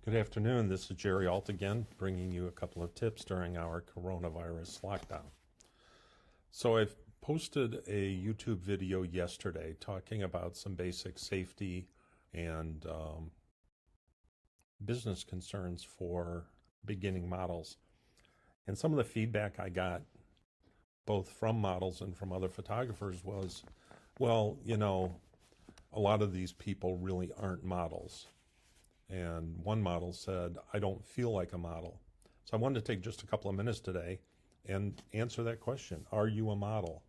Good afternoon. This is Jerry Alt again, bringing you a couple of tips during our coronavirus lockdown. So I've posted a YouTube video yesterday talking about some basic safety and business concerns for beginning models. And some of the feedback I got, both from models and from other photographers, was, well, a lot of these people really aren't models. And one model said, I don't feel like a model. So I wanted to take just a couple of minutes today and answer that question. Are you a model?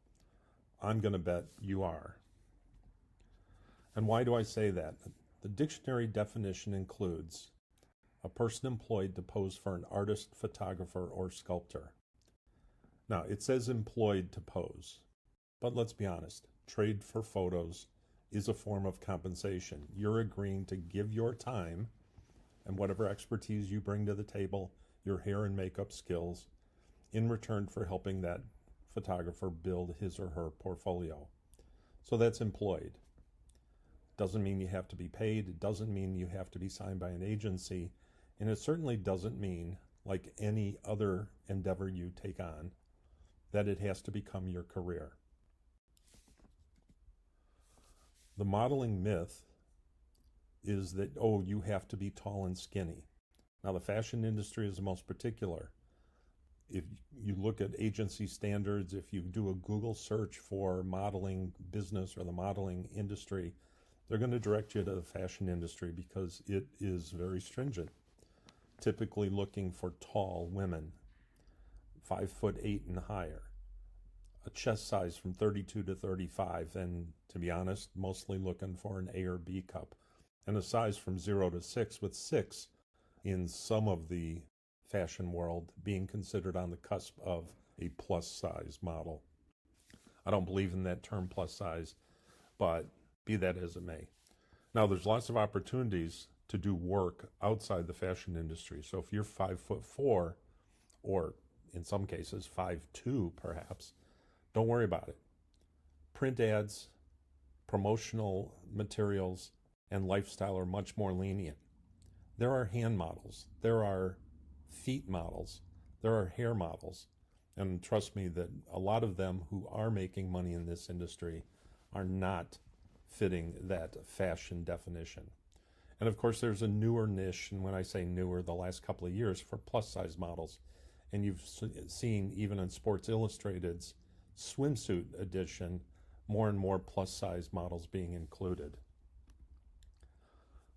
I'm going to bet you are. And why do I say that? The dictionary definition includes a person employed to pose for an artist, photographer, or sculptor. Now, it says employed to pose, but let's be honest, trade for photos is a form of compensation. You're agreeing to give your time and whatever expertise you bring to the table, your hair and makeup skills, in return for helping that photographer build his or her portfolio. So that's employed. Doesn't mean you have to be paid. It doesn't mean you have to be signed by an agency. And it certainly doesn't mean, like any other endeavor you take on, that it has to become your career. The modeling myth is that, you have to be tall and skinny. Now, the fashion industry is the most particular. If you look at agency standards, if you do a Google search for modeling business or the modeling industry, they're going to direct you to the fashion industry because it is very stringent. Typically looking for tall women, 5'8" and higher. A chest size from 32 to 35, and to be honest, mostly looking for an A or B cup, and a size from 0 to 6, with 6 in some of the fashion world being considered on the cusp of a plus size model. I don't believe in that term plus size, but be that as it may. Now, there's lots of opportunities to do work outside the fashion industry. So if you're 5'4", or in some cases 5'2", perhaps, don't worry about it. Print ads, promotional materials, and lifestyle are much more lenient. There are hand models, there are feet models, there are hair models, and trust me that a lot of them who are making money in this industry are not fitting that fashion definition. And of course, there's a newer niche, and when I say newer, the last couple of years, for plus size models. And you've seen even in Sports Illustrated's swimsuit edition, more and more plus size models being included.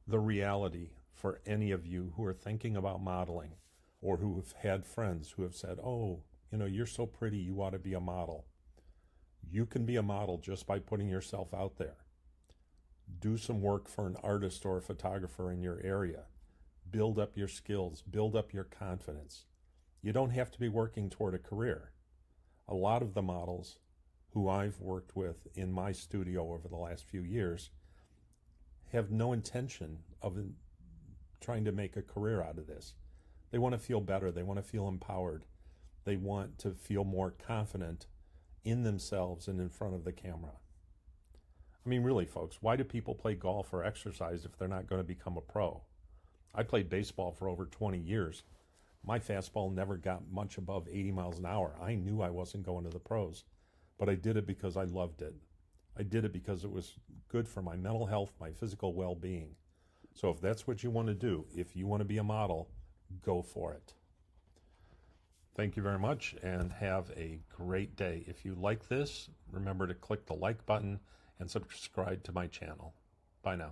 The reality for any of you who are thinking about modeling, or who have had friends who have said, you're so pretty, you ought to be a model. You can be a model just by putting yourself out there. Do some work for an artist or a photographer in your area. Build up your skills, build up your confidence. You don't have to be working toward a career. A lot of the models who I've worked with in my studio over the last few years have no intention of trying to make a career out of this. They want to feel better. They want to feel empowered. They want to feel more confident in themselves and in front of the camera. I mean, really, folks, why do people play golf or exercise if they're not going to become a pro? I played baseball for over 20 years. My fastball never got much above 80 miles an hour. I knew I wasn't going to the pros, but I did it because I loved it. I did it because it was good for my mental health, my physical well-being. So if that's what you want to do, if you want to be a model, go for it. Thank you very much and have a great day. If you like this, remember to click the like button and subscribe to my channel. Bye now.